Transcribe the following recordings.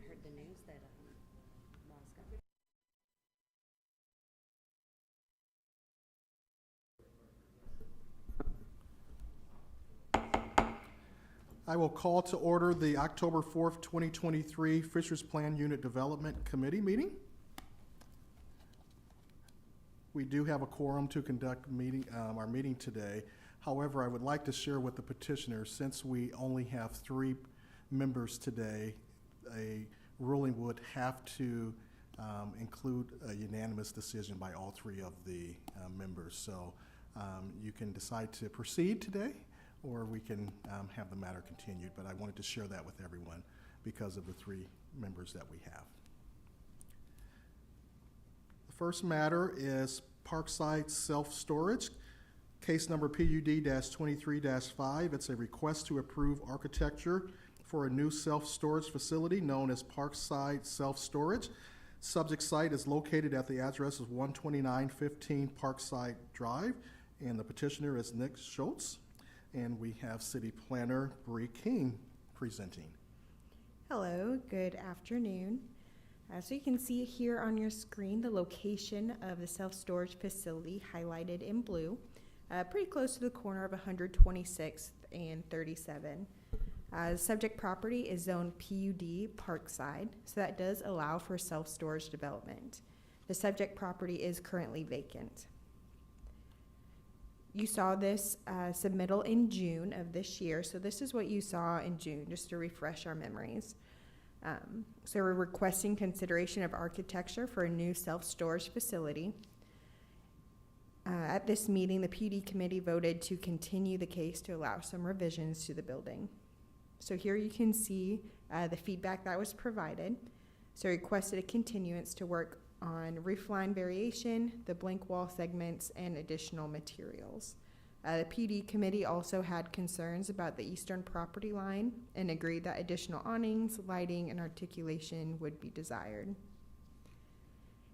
heard the news that Ross got. I will call to order the October 4th, 2023 Fishers Plan Unit Development Committee meeting. We do have a quorum to conduct our meeting today. However, I would like to share with the petitioner, since we only have 3 members today, a ruling would have to include a unanimous decision by all 3 of the members. So you can decide to proceed today, or we can have the matter continued, but I wanted to share that with everyone because of the 3 members that we have. The first matter is Parkside Self-Storage, case number PUD-23-5. It's a request to approve architecture for a new self-storage facility known as Parkside Self-Storage. Subject site is located at the address of 12915 Parkside Drive, and the petitioner is Nick Schultz. And we have City Planner Bree King presenting. Hello, good afternoon. So you can see here on your screen the location of the self-storage facility highlighted in blue, pretty close to the corner of 126th and 37. The subject property is zoned PUD Parkside, so that does allow for self-storage development. The subject property is currently vacant. You saw this submittal in June of this year, so this is what you saw in June, just to refresh our memories. So we're requesting consideration of architecture for a new self-storage facility. At this meeting, the PUD committee voted to continue the case to allow some revisions to the building. So here you can see the feedback that was provided. So requested a continuance to work on roof line variation, the blank wall segments, and additional materials. The PUD committee also had concerns about the eastern property line and agreed that additional awnings, lighting, and articulation would be desired.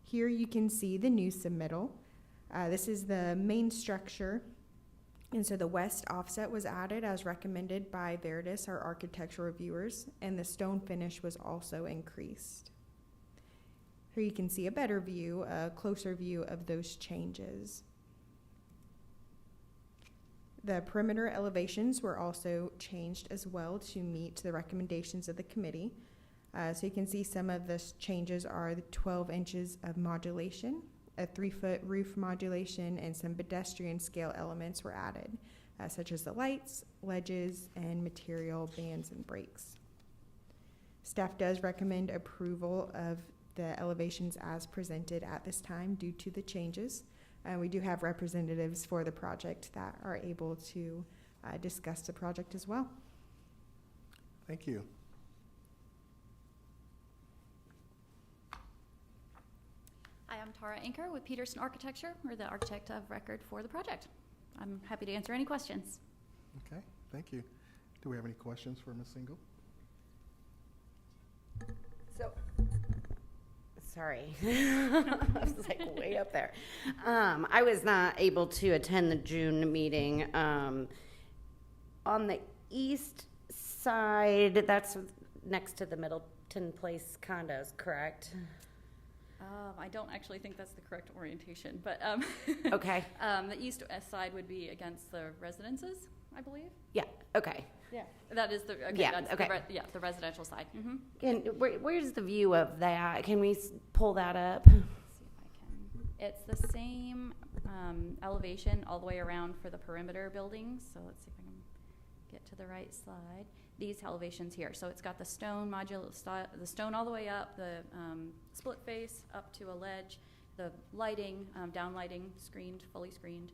Here you can see the new submittal. This is the main structure, and so the west offset was added as recommended by Veritas, our architectural reviewers, and the stone finish was also increased. Here you can see a better view, a closer view of those changes. The perimeter elevations were also changed as well to meet the recommendations of the committee. So you can see some of the changes are the 12 inches of modulation, a 3-foot roof modulation, and some pedestrian scale elements were added, such as the lights, ledges, and material bands and brakes. Staff does recommend approval of the elevations as presented at this time due to the changes. We do have representatives for the project that are able to discuss the project as well. Thank you. Hi, I'm Tara Anker with Peterson Architecture. We're the architect of record for the project. I'm happy to answer any questions. Okay, thank you. Do we have any questions for Ms. Single? So, sorry, I was like way up there. I was not able to attend the June meeting. On the east side, that's next to the Middleton Place condos, correct? I don't actually think that's the correct orientation, but Okay. The east side would be against the residences, I believe. Yeah, okay. Yeah, that is the Yeah, that's okay. the residential side. Mm-hmm. And where's the view of that? Can we pull that up? Let's see if I can. It's the same elevation all the way around for the perimeter buildings. So let's see if I can get to the right slide. These elevations here. So it's got the stone the stone all the way up, the split face up to a ledge, the lighting, down lighting, screened, fully screened,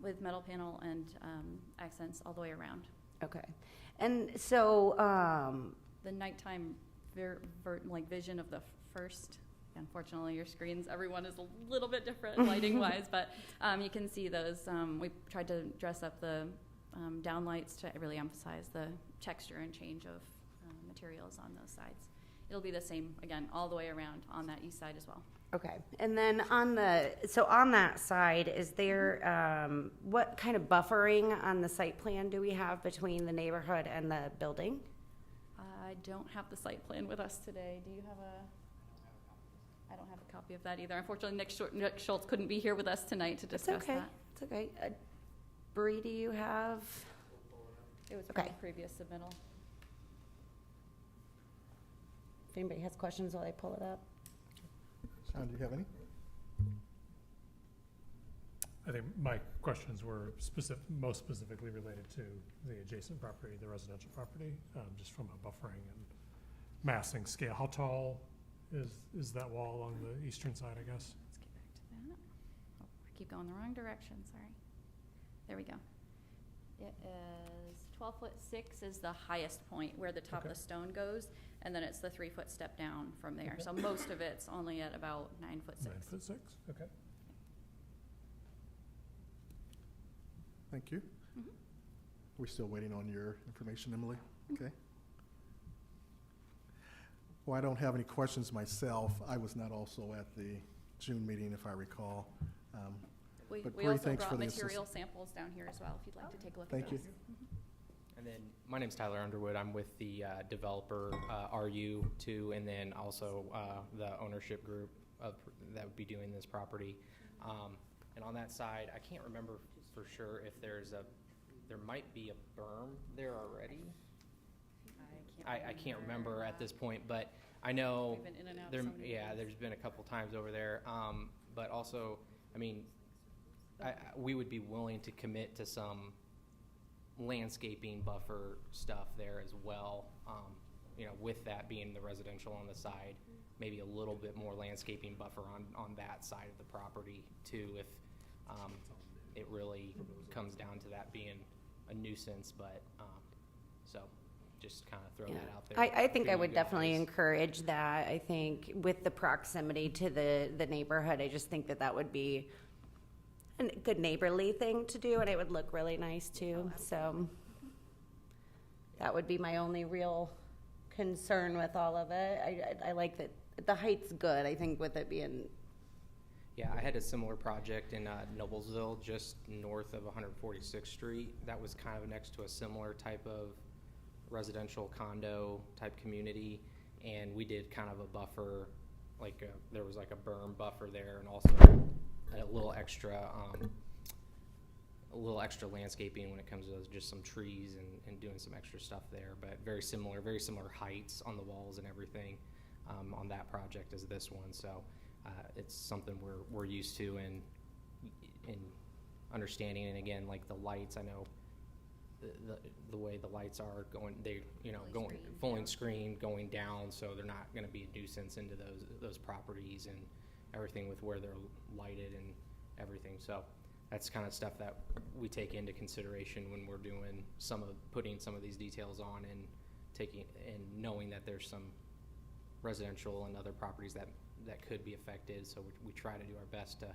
with metal panel and accents all the way around. Okay. And so, The nighttime vision of the first. Unfortunately, your screens, everyone is a little bit different lighting-wise, but you can see those. We tried to dress up the downlights to really emphasize the texture and change of materials on those sides. It'll be the same, again, all the way around on that east side as well. okay. And then on that side, is there, what kind of buffering on the site plan do we have between the neighborhood and the building? I I don't have the site plan with us today. Do you have a? I don't have a copy of that either. Unfortunately, Nick Schultz couldn't be here with us tonight to It's discuss okay. that. It's okay. Bree, do you have? It was from Okay. a previous submittal. If anybody has questions while I pull it up. Sean, do you have any? I think my questions were most specifically related to the adjacent property, the residential property, just from a buffering and massing scale. How tall is that wall along the eastern side, I guess? Let's get back to that. Oh, I keep going the wrong direction, sorry. There we go. It is 12'6" is the highest point where the top of Okay. the stone goes, and then it's the 3-foot step down from there. Okay. So most of it's only at about 9'6". 9'6", okay. Thank you. Mhm. We're still waiting on your information, Emily? Okay. Well, I don't have any questions myself. I was not also at the June meeting, if I recall. We But we Bree, also thanks brought for the material samples down here as well, if you'd like to take a look at Thank you. those. And then, my name's Tyler Underwood. I'm with the developer, RU2, and then also the ownership group that would be doing this property. And on that side, I can't remember for sure if there might be a berm there already. I can't remember at this point, but I know We've been in and out there, so many yeah, times. there's been a couple times over there. But also, I mean, we would be willing to commit to some landscaping buffer stuff there as well. With that being the residential on the side, maybe a little bit more landscaping buffer on that side of the property too, if it really comes down to that being a nuisance. But so just kind of throw Yeah. that out there. I think to I you would definitely guys. encourage that. I think with the proximity to the neighborhood, I just think that would be a good neighborly thing to do, and it would look really nice too. So that would be my only real concern with all of it. I like that the height's good. I think with it being Yeah, I had a similar project in Noblesville, just north of 146th Street. That was kind of next to a similar type of residential condo type community, and we did kind of a buffer, there was like a berm buffer there, and also a little extra landscaping when it comes to just some trees and doing some extra stuff there. But very similar heights on the walls and everything on that project as this one. So. It's something we're used to in understanding, and again, like the lights, I know the way the lights are going, fully screened, going down, so they're not going to be a nuisance into those properties and everything with where they're lighted and everything. So that's kind of stuff that we take into consideration when we're doing putting some of these details on and knowing that there's some residential and other properties that could be affected. So we try to do our best to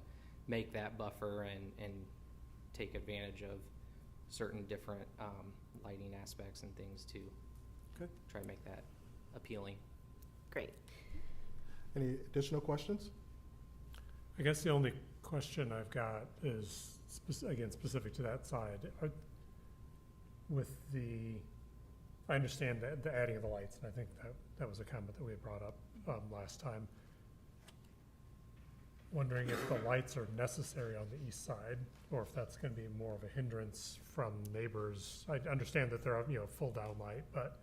make that buffer and take advantage of certain different lighting aspects and things to try to make that appealing. great. Any additional questions? I guess the only question I've got is, again, specific to that side. I understand the adding of the lights, and I think that was a comment that we had brought up last time. Wondering if the lights are necessary on the east side, or if that's going to be more of a hindrance from neighbors. I understand that there are, full down light, but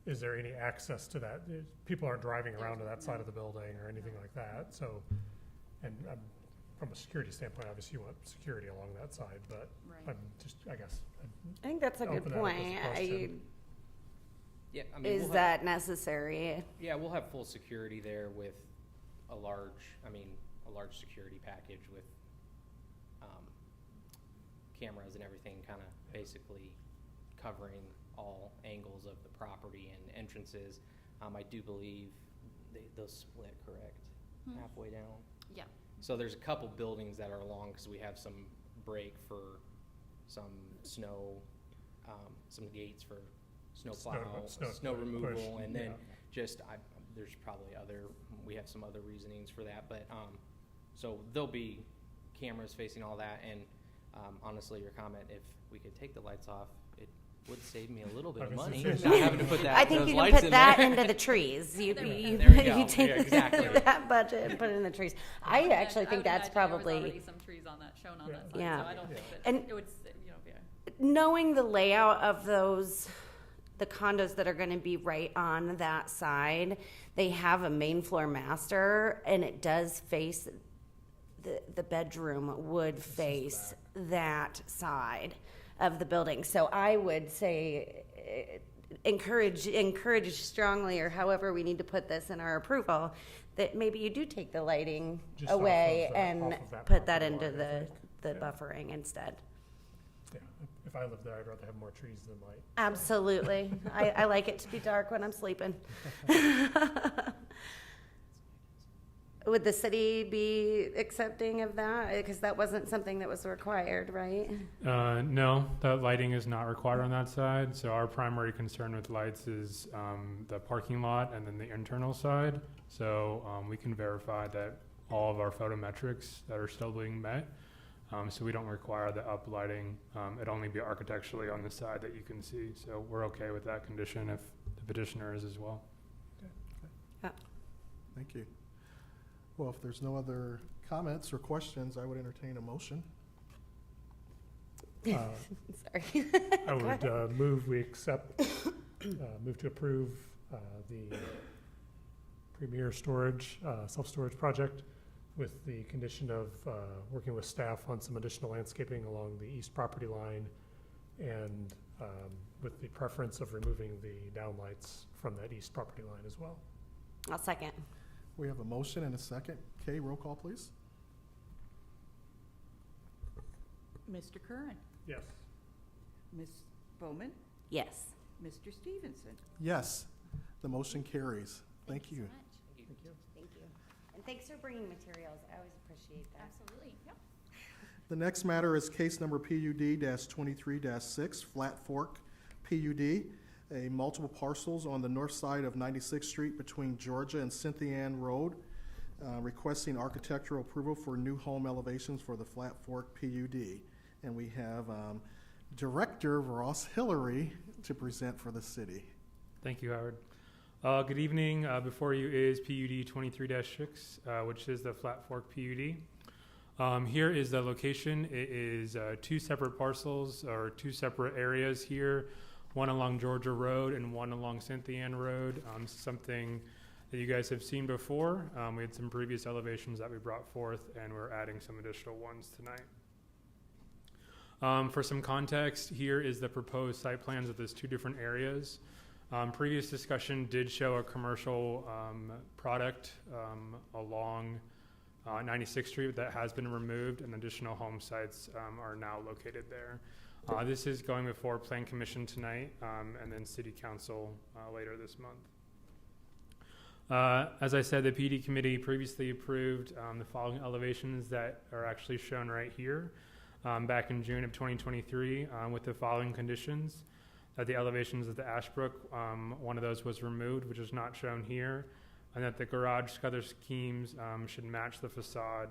is there any access to that? People aren't driving around to that side of the building or anything like that. So, and from a security standpoint, obviously you want security along that side, but Right. I'm just, I guess, I think that's a good Open that up as a point. question. Yeah, I mean, Is that necessary? Yeah, we'll have full security there with a large security package with cameras and everything, kind of basically covering all angles of the property and entrances. I do believe they'll split, correct? Halfway down? Yeah. So there's a couple buildings that are along, because we have some break for some snow, some gates for snow removal, push, and then yeah. there's probably we have some other reasonings for that, but so there'll be cameras facing all that, and honestly, your comment, if we could take the lights off, would save me a little bit I of was money, gonna say- not having to put that, I think those you can lights put in that there. into the trees. You, There we you, go. There you you go. take Yeah, exactly. that budget and put it in the trees. I actually think that's There was probably, already some trees on that, shown on Yeah. that side, Yeah. so I don't think that And- it would, be knowing the layout of those, the condos that are gonna be right on that side, they have a main floor master and it does face, the bedroom would face that side of the building. So I would say, encourage strongly, or however we need to put this in our approval, that maybe you do take the lighting Just off away of the- and off of that put that property into line, I the think. Yeah. buffering instead. Yeah, if I lived there, I'd rather have more trees than light. Absolutely. I like it to be dark when I'm sleeping. Would the city be accepting of that? Because that wasn't something that was required, right? No, that lighting is not required on that side. So our primary concern with lights is the parking lot and then the internal side. So we can verify that all of our photometrics that are still being met. So we don't require the up lighting. It'd only be architecturally on the side that you can see. So we're okay with that condition if the petitioner is as well. Thank you. Well, if there's no other comments or questions, I would entertain a motion. Uh, Sorry. I would move we accept, move to approve the Premier Storage, self-storage project with the condition of working with staff on some additional landscaping along the east property line and with the preference of removing the downlights from that east property line as well. I'll second. We have a motion and a second. Kay, roll call, please. Mr. Curran, Yes. Ms. Bowman, Yes. Mr. Stevenson. Yes, the motion carries. Thank you. so much. Thank you. Thank you. And thanks for bringing materials. I always appreciate that. Absolutely, yep. The next matter is case number PUD-23-6, Flat Fork PUD, a multiple parcels on the north side of 96th Street between Georgia and Cynthia Ann Road, requesting architectural approval for new home elevations for the Flat Fork PUD. And we have Director Ross Hillary to present for the city. Thank you, Howard. Good evening. Before you is PUD 23-6, which is the Flat Fork PUD. Here is the location. It is two separate parcels or two separate areas here, one along Georgia Road and one along Cynthia Ann Road. Something that you guys have seen before. We had some previous elevations that we brought forth, and we're adding some additional ones tonight. For some context, here is the proposed site plans of those two different areas. Previous discussion did show a commercial product along 96th Street that has been removed, and additional home sites are now located there. This is going before Plan Commission tonight and then City Council later this month. As I said, the PD Committee previously approved the following elevations that are actually shown right here back in June of 2023 with the following conditions. That the elevations of the Ashbrook, one of those was removed, which is not shown here, and that the garage color schemes should match the facade,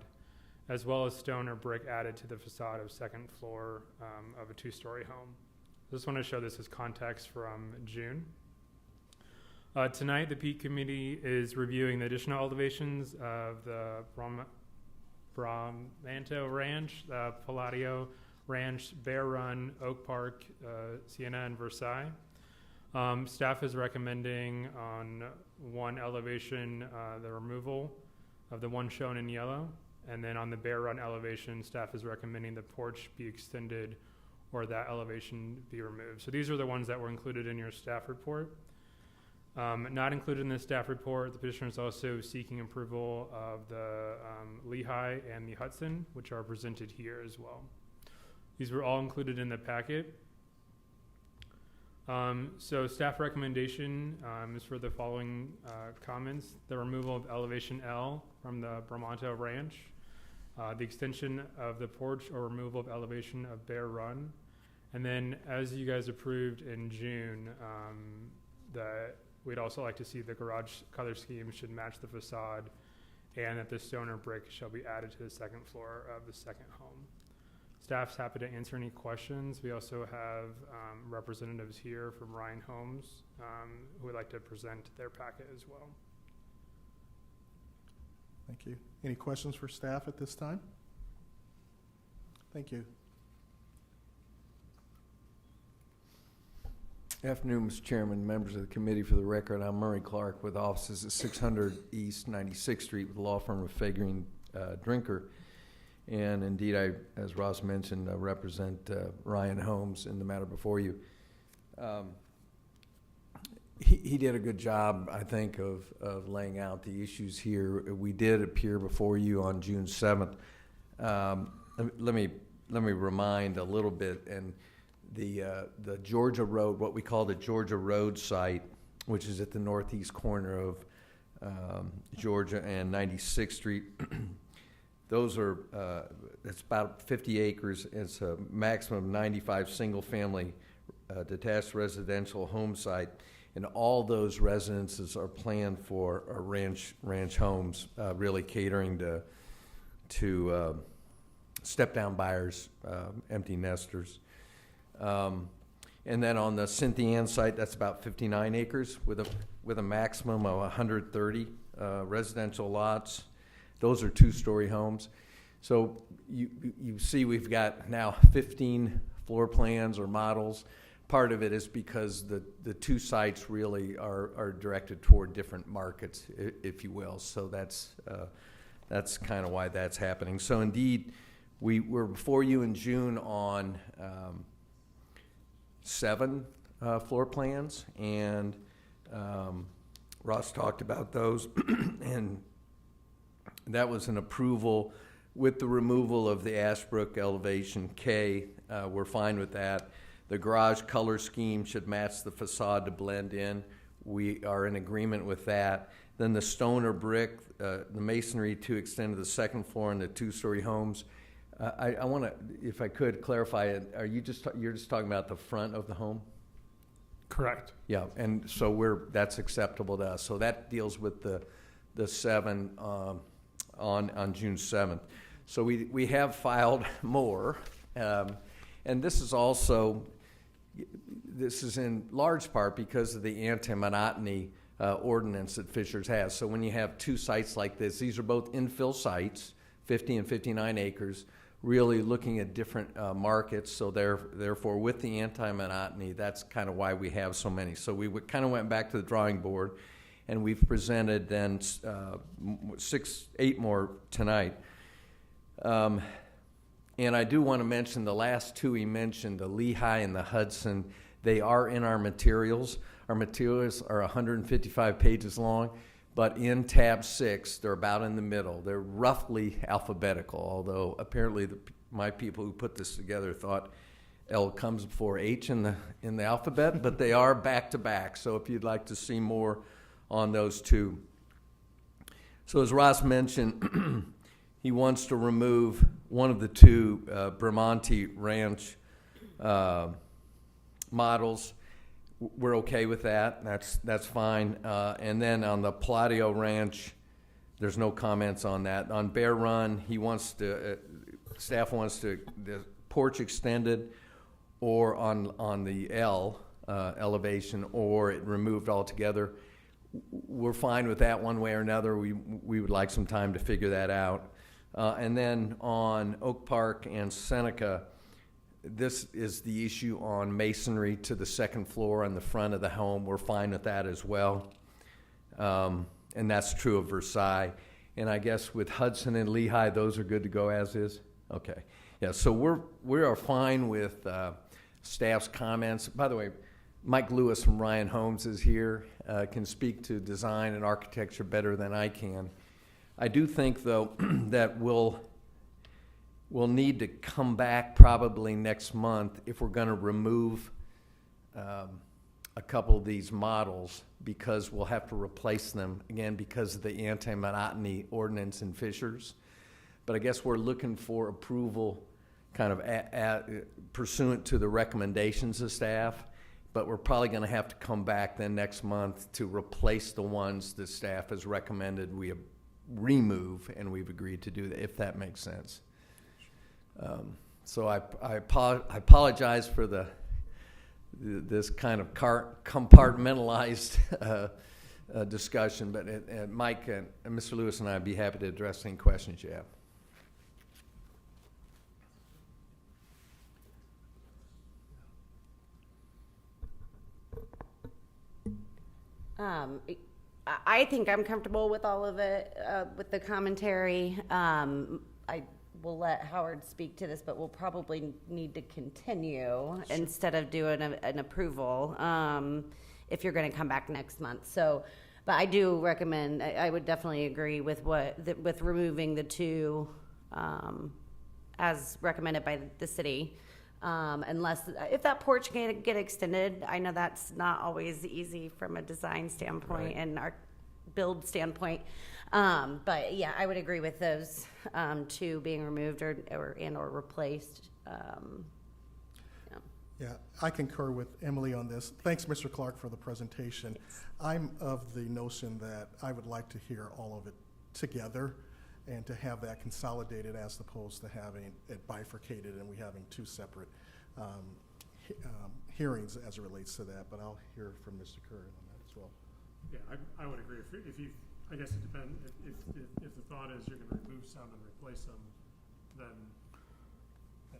as well as stone or brick added to the facade of second floor of a two-story home. I just want to show this as context from June. Tonight, the Peak Committee is reviewing the additional elevations of the Bramanto Ranch, Palladio Ranch, Bear Run, Oak Park, Sienna, and Versailles. Staff is recommending on one elevation the removal of the one shown in yellow, and then on the Bear Run elevation, staff is recommending the porch be extended or that elevation be removed. So these are the ones that were included in your staff report. Not included in the staff report, the petitioner is also seeking approval of the Lehigh and the Hudson, which are presented here as well. These were all included in the packet. So staff recommendation is for the following comments: the removal of elevation L from the Bramanto Ranch, the extension of the porch or removal of elevation of Bear Run, and then as you guys approved in June, that we'd also like to see the garage color scheme should match the facade, and that the stone or brick shall be added to the second floor of the second home. Staff's happy to answer any questions. We also have representatives here from Ryan Homes who would like to present their packet as well. Thank you. Any questions for staff at this time? Thank you. Afternoon, Mr. Chairman, members of the committee. For the record, I'm Murray Clark with offices at 600 East 96th Street with the law firm of Fagerine Drinker. And indeed, I, as Ross mentioned, represent Ryan Homes in the matter before you. He did a good job, I think, of laying out the issues here. We did appear before you on June 7th. Let me remind a little bit, and the Georgia Road, what we call the Georgia Road site, which is at the northeast corner of Georgia and 96th Street. Those are, it's about 50 acres. It's a maximum of 95 single-family detached residential home site. And all those residences are planned for ranch homes, really catering to step-down buyers, empty nesters. And then on the Cynthia Ann site, that's about 59 acres with a maximum of 130 residential lots. Those are two-story homes. So you see we've got now 15 floor plans or models. Part of it is because the two sites really are directed toward different markets, if you will. So that's kind of why that's happening. So indeed, we were before you in June on 7 floor plans, and Ross talked about those, and that was an approval with the removal of the Ashbrook elevation K. We're fine with that. The garage color scheme should match the facade to blend in. We are in agreement with that. Then the stone or brick, the masonry to extend to the second floor and the two-story homes. I want to, if I could, clarify it. Are you you're just talking about the front of the home? Correct. Yeah, and so that's acceptable to us. So that deals with the 7 on June 7th. So we have filed more, and this is in large part because of the anti-monotony ordinance that Fishers has. So when you have two sites like this, these are both infill sites, 50 and 59 acres, really looking at different markets. So therefore, with the anti-monotony, that's kind of why we have so many. So we kind of went back to the drawing board, and we've presented then 8 more tonight. And I do want to mention the last 2 he mentioned, the Lehigh and the Hudson. They are in our materials. Our materials are 155 pages long, but in tab 6, they're about in the middle. They're roughly alphabetical, although apparently my people who put this together thought L comes before H in the alphabet, but they are back to back. So if you'd like to see more on those 2. So as Ross mentioned, he wants to remove one of the 2 Bramante Ranch models. We're okay with that. That's fine. And then on the Palladio Ranch, there's no comments on that. On Bear Run, staff wants the porch extended, or on the L elevation, or it removed altogether. We're fine with that one way or another. We would like some time to figure that out. And then on Oak Park and Seneca, this is the issue on masonry to the second floor on the front of the home. We're fine with that as well. And that's true of Versailles. And I guess with Hudson and Lehigh, those are good to go as is? Okay. Yeah, so we are fine with staff's comments. By the way, Mike Lewis from Ryan Homes is here, can speak to design and architecture better than I can. I do think, though, that we'll need to come back probably next month if we're going to remove a couple of these models, because we'll have to replace them, again, because of the anti-monotony ordinance in Fishers. But I guess we're looking for approval kind of pursuant to the recommendations of staff, but we're probably going to have to come back then next month to replace the ones that staff has recommended we remove, and we've agreed to do that, if that makes sense. So I apologize for this kind of compartmentalized discussion, but Mike and Mr. Lewis and I would be happy to address any questions you have. I think I'm comfortable with all of it, with the commentary. I will let Howard speak to this, but we'll probably need to continue instead of doing an approval, if you're gonna come back next month. So, but I do recommend, I would definitely agree with with removing the two, as recommended by the city. Unless, if that porch can get extended, I know that's not always easy from a design standpoint Right. and our build standpoint. But yeah, I would agree with those, two being removed or replaced. Yeah, I concur with Emily on this. Thanks, Mr. Clark, for the presentation. I'm of the notion that I would like to hear all of it together and to have that consolidated as opposed to having it bifurcated and we having two separate hearings as it relates to that. But I'll hear from Mr. Curran on that as well. Yeah, I would agree. If you, I guess it depends, if the thought is you're gonna remove some and replace them, then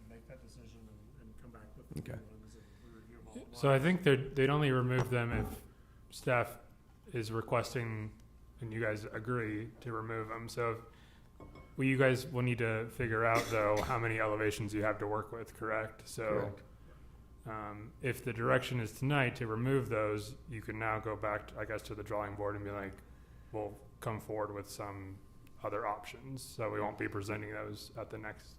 make that decision and come back with the new Okay. ones and we review them all at once. So I think they'd only remove them if staff is requesting and you guys agree to remove them. So well, you guys will need to figure out though how many elevations you have to work with, correct? So Correct. If the direction is tonight to remove those, you can now go back, I guess, to the drawing board and be like, we'll come forward with some other options. So we won't be presenting those at the next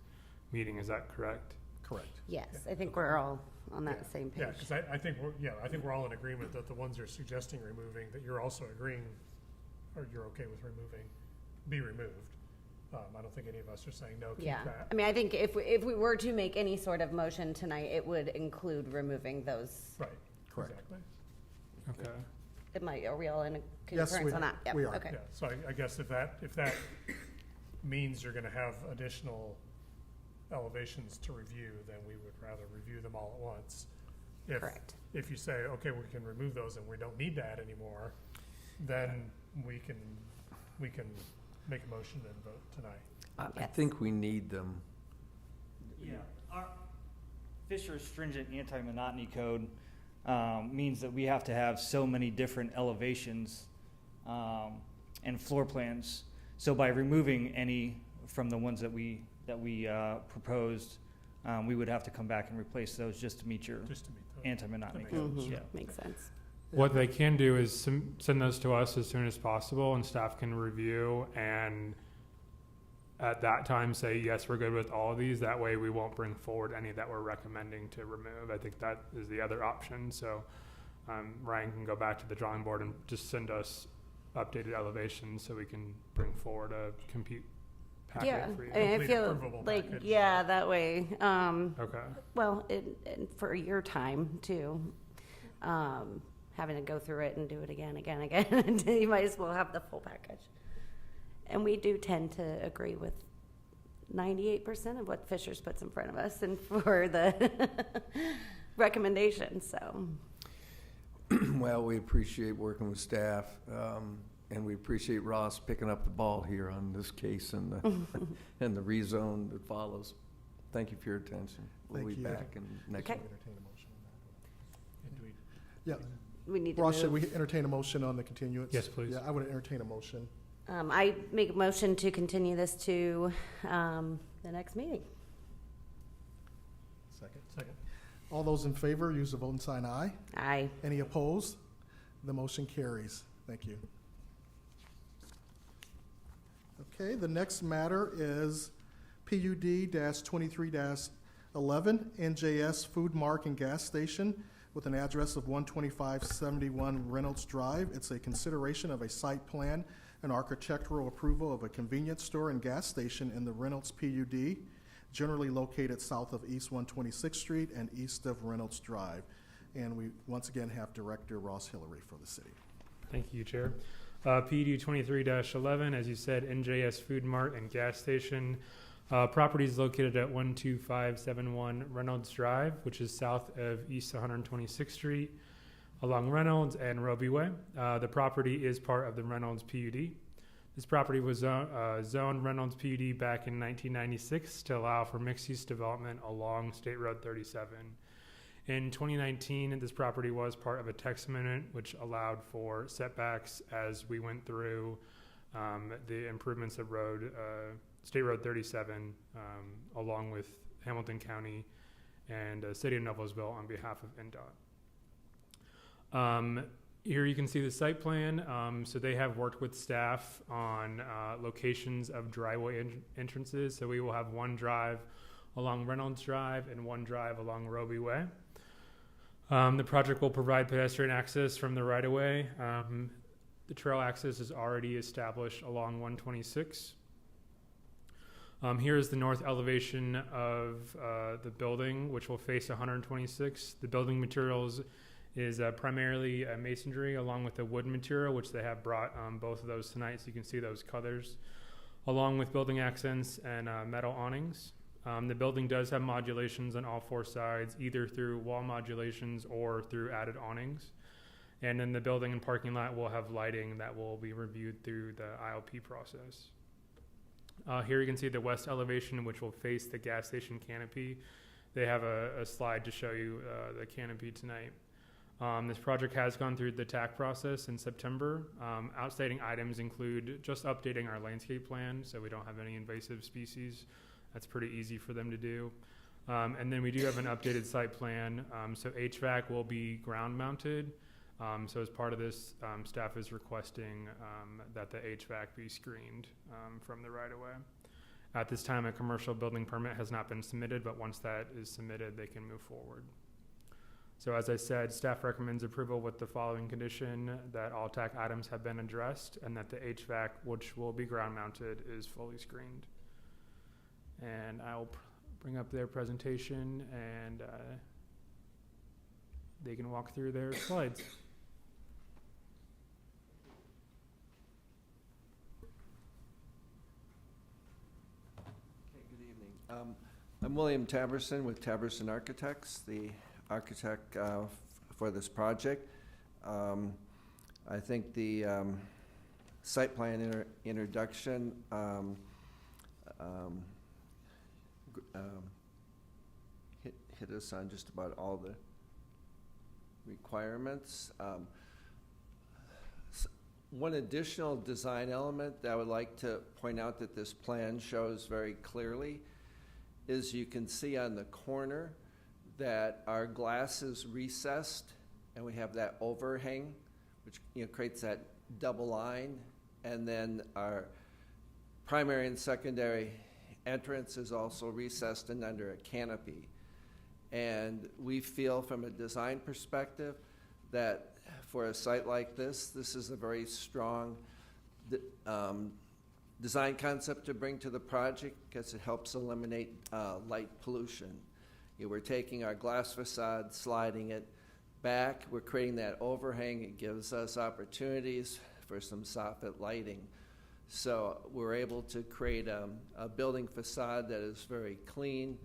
meeting. Is that correct? Correct. Yes, I think we're all on that same Yeah, page. because I think we're all in agreement that the ones you're suggesting removing, that you're also agreeing, or you're okay with removing, be removed. I don't think any of us are saying no, keep Yeah, that. I mean, I think if we were to make any sort of motion tonight, it would include removing those. Right, Correct. exactly. Okay. Are we all in Yes, concurrence on that? Yep, we are. Okay. Yeah, so I guess if that means you're gonna have additional elevations to review, then we would rather review them all at once. Correct. If you say, okay, we can remove those and we don't need that anymore, then we can make a motion and vote tonight. I Yes. think we need them. Yeah, our Fisher's stringent anti-monotony code means that we have to have so many different elevations and floor plans. So by removing any from the ones that we proposed, we would have to come back and replace those just to meet your Just to meet the. anti-monotony That code. makes Mhm, Yeah. makes sense. What they can do is send those to us as soon as possible and staff can review and at that time say, yes, we're good with all of these. That way we won't bring forward any that we're recommending to remove. I think that is the other option. So Ryan can go back to the drawing board and just send us updated elevations so we can bring forward a compute packet Yeah, for you. I mean, I Complete feel approvable like, package. yeah, that way, Okay. well, and for your time too, having to go through it and do it again, you might as well have the full package. And we do tend to agree with 98% of what Fisher's puts in front of us and for the recommendations, so. Well, we appreciate working with staff, and we appreciate Ross picking up the ball here on this case and the rezone that follows. Thank you for your attention. We'll be Thank you. back in next Okay. week. Entertain a motion on And do we- that. Yeah, We need to Ross, should move. we entertain a motion on the continuance? Yes, please. Yeah, I would entertain a motion. I make a motion to continue this to the next meeting. Second. Second. All those in favor, use the voting sign aye. Aye. Any opposed? The motion carries. Thank you. Okay, the next matter is PUD-23-11 NJS Food Mark and Gas Station with an address of 12571 Reynolds Drive. It's a consideration of a site plan and architectural approval of a convenience store and gas station in the Reynolds PUD, generally located south of East 126th Street and east of Reynolds Drive. And we once again have Director Ross Hillary for the city. Thank you, Chair. PUD 23-11, as you said, NJS Food Mart and Gas Station. Property is located at 12571 Reynolds Drive, which is south of East 126th Street, along Reynolds and Roby Way. The property is part of the Reynolds PUD. This property was zoned Reynolds PUD back in 1996 to allow for mixed-use development along State Road 37. In 2019, this property was part of a text amendment which allowed for setbacks as we went through the improvements of State Road 37 along with Hamilton County and City of Noblesville on behalf of NDOT. Here you can see the site plan. So they have worked with staff on locations of driveway entrances. So we will have one drive along Reynolds Drive and one drive along Roby Way. The project will provide pedestrian access from the right-of-way. The trail access is already established along 126. Here is the north elevation of the building, which will face 126. The building materials is primarily masonry along with the wood material, which they have brought both of those tonight, so you can see those colors, along with building accents and metal awnings. The building does have modulations on all four sides, either through wall modulations or through added awnings. And then the building and parking lot will have lighting that will be reviewed through the ILP process. Here you can see the west elevation, which will face the gas station canopy. They have a slide to show you the canopy tonight. This project has gone through the TAC process in September. Outstanding items include just updating our landscape plan so we don't have any invasive species. That's pretty easy for them to do. And then we do have an updated site plan. So HVAC will be ground mounted. So as part of this, staff is requesting that the HVAC be screened from the right-of-way. At this time, a commercial building permit has not been submitted, but once that is submitted, they can move forward. So as I said, staff recommends approval with the following condition: that all TAC items have been addressed and that the HVAC, which will be ground mounted, is fully screened. And I'll bring up their presentation and they can walk through their slides. Okay, good evening. I'm William Taberson with Taberson Architects, the architect for this project. I think the site plan introduction hit us on just about all the requirements. One additional design element that I would like to point out that this plan shows very clearly is you can see on the corner that our glass is recessed and we have that overhang, which creates that double line, and then our primary and secondary entrance is also recessed and under a canopy. And we feel from a design perspective that for a site like this, this is a very strong design concept to bring to the project because it helps eliminate light pollution. We're taking our glass facade, sliding it back. We're creating that overhang. It gives us opportunities for some soffit lighting. So we're able to create a building facade that is very clean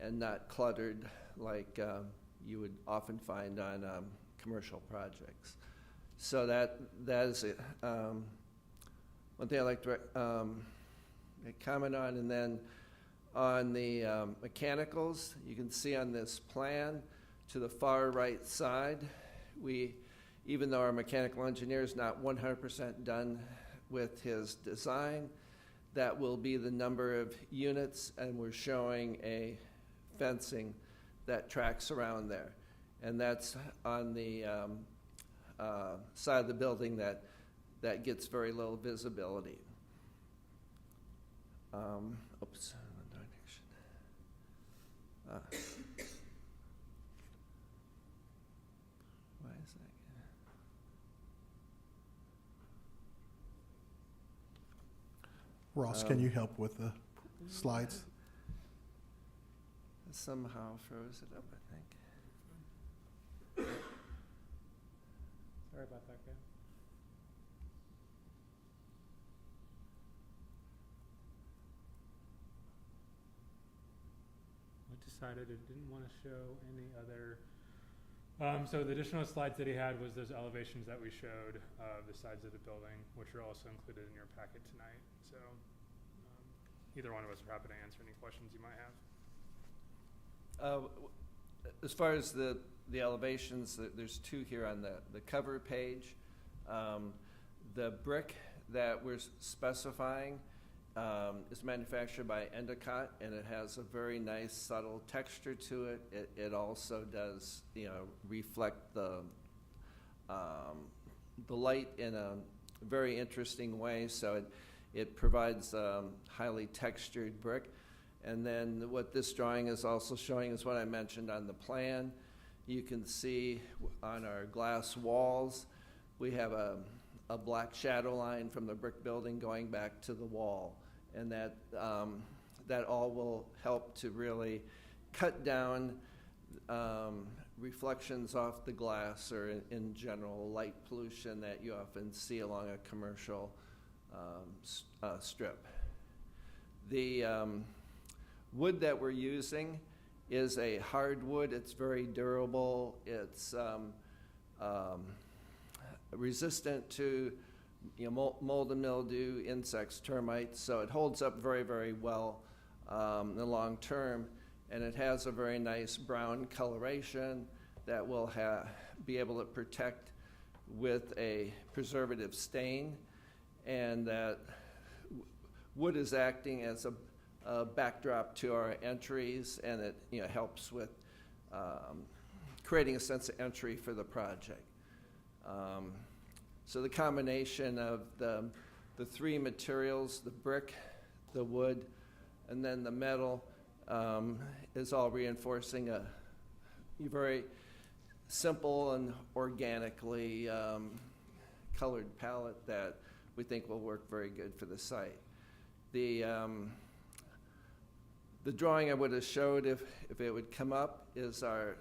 and not cluttered like you would often find on commercial projects. So that is it. One thing I'd like to comment on, and then on the mechanicals, you can see on this plan to the far right side, even though our mechanical engineer is not 100% done with his design, that will be the number of units, and we're showing a fencing that tracks around there. And that's on the side of the building that gets very little visibility. Oops. Why is that? Ross, can you help with the slides? It somehow froze it up, I think. Sorry about that, guy. decided it didn't want to show any other. So the additional slides that he had was those elevations that we showed of the sides of the building, which are also included in your packet tonight. So either one of us are happy to answer any questions you might have. As far as the elevations, there's two here on the cover page. The brick that we're specifying is manufactured by Endicott, and it has a very nice subtle texture to it. It also does, reflect the light in a very interesting way. So it provides highly textured brick. And then what this drawing is also showing is what I mentioned on the plan. You can see on our glass walls, we have a black shadow line from the brick building going back to the wall. And that all will help to really cut down reflections off the glass or in general light pollution that you often see along a commercial strip. The wood that we're using is a hardwood. It's very durable. It's resistant to mold and mildew, insects, termites. So it holds up very, very well in the long term. And it has a very nice brown coloration that will be able to protect with a preservative stain. And that wood is acting as a backdrop to our entries, and it helps with creating a sense of entry for the project. So the combination of the three materials, the brick, the wood, and then the metal, is all reinforcing a very simple and organically colored palette that we think will work very good for the site. The drawing I would have showed if it would come up is our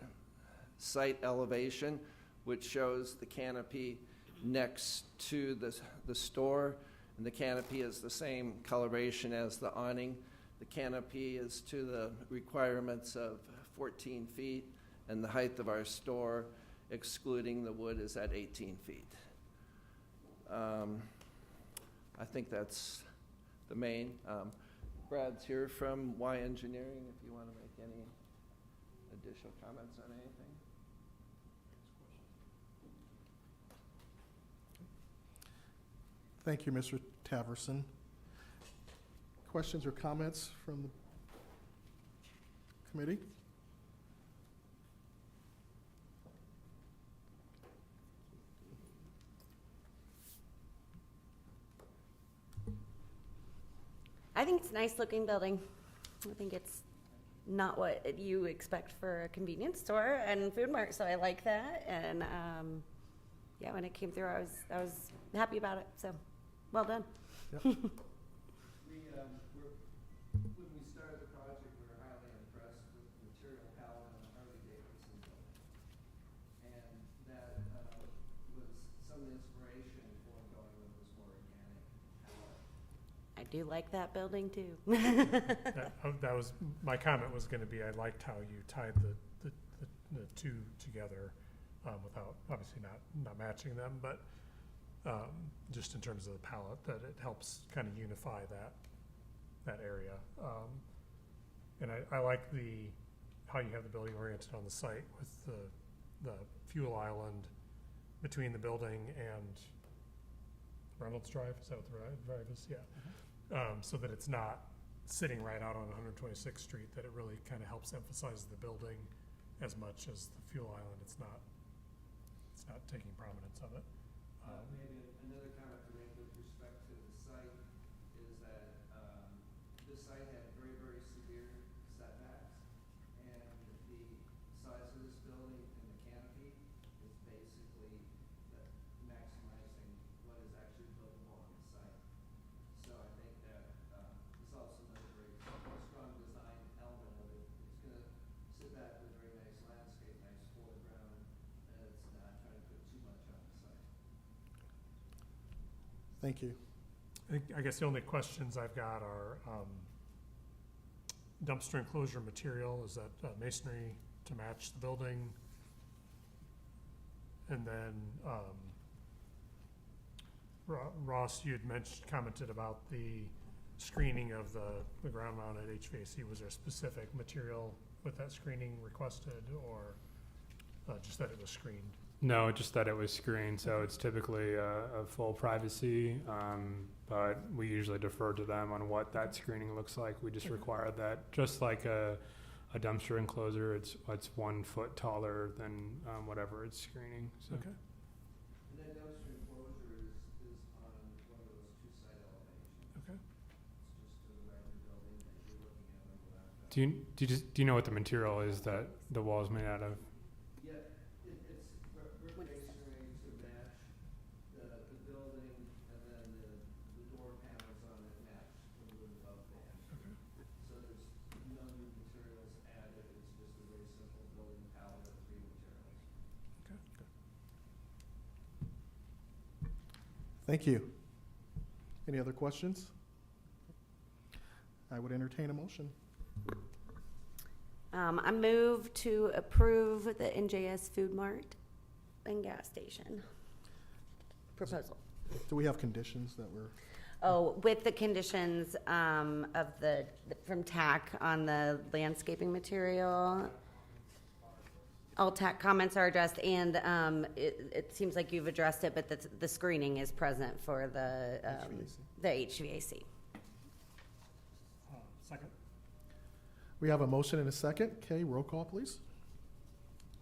site elevation, which shows the canopy next to the store. And the canopy is the same coloration as the awning. The canopy is to the requirements of 14 feet, and the height of our store, excluding the wood, is at 18 feet. I think that's the main. Brad's here from Y Engineering if you want to make any additional comments on anything. Thank you, Mr. Taverson. Questions or comments from the committee? I think it's a nice looking building. I think it's not what you expect for a convenience store and food mart, so I like that. And yeah, when it came through, I was happy about it. So, well done. Yep. When we started the project, we were highly impressed with the material palette on the Harley-Davidson building. And that was some of the inspiration for going with this more organic palette. I do like that building too. That was, my comment was gonna be, I liked how you tied the two together, without, obviously not matching them, but just in terms of the palette, that it helps kind of unify that area. And I like how you have the building oriented on the site with the fuel island between the building and Reynolds Drive, is that what the drive is? Yeah. So that it's not sitting right out on 126th Street, that it really kind of helps emphasize the building as much as the fuel island. It's not taking prominence of it. Maybe another comment to make with respect to the site is that this site had very, very severe setbacks, and the size of this building and the canopy is basically maximizing what is actually buildable on the site. So I think that it's also another very strong design element of it. It's going to sit back with a very nice landscape, nice foreground, and it's not trying to put too much on the site. Thank you. I guess the only questions I've got are, dumpster enclosure material, is that masonry to match the building? And then, Ross, you had commented about the screening of the ground mounted HVAC. Was there a specific material with that screening requested, or just that it was screened? No, just that it was screened, so it's typically a full privacy, but we usually defer to them on what that screening looks like. We just require that, just like a dumpster enclosure, it's 1 foot taller than whatever it's screening, so. Okay. And that dumpster enclosure is on one of those two side elevations. Okay. It's just to the right of the building that you're looking at on the left. Do you know what the material is that the wall is made out of? Yeah, it's brick masonry to match the building, and then the door panels on it match the wood above that. So there's no new materials added, it's just a very simple building palette of 3 materials. Thank you. Any other questions? I would entertain a motion. I move to approve the NJS Food Mart and gas station proposal. Do we have conditions that were, Oh, with the conditions of from TAC on the landscaping material. All TAC comments are addressed, and it seems like you've addressed it, but the screening is present for the HVAC. Second? we have a motion and a second. Kay, roll call, please.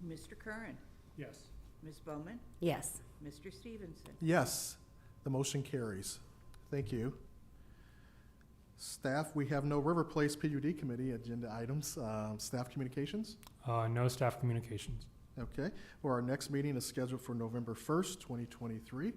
Mr. Curran, Yes. Ms. Bowman, Yes. Mr. Stevenson. Yes, the motion carries. Thank you. Staff, we have no River Place PUD Committee agenda items. Staff communications? No staff communications. Okay. Well, our next meeting is scheduled for November 1st, 2023.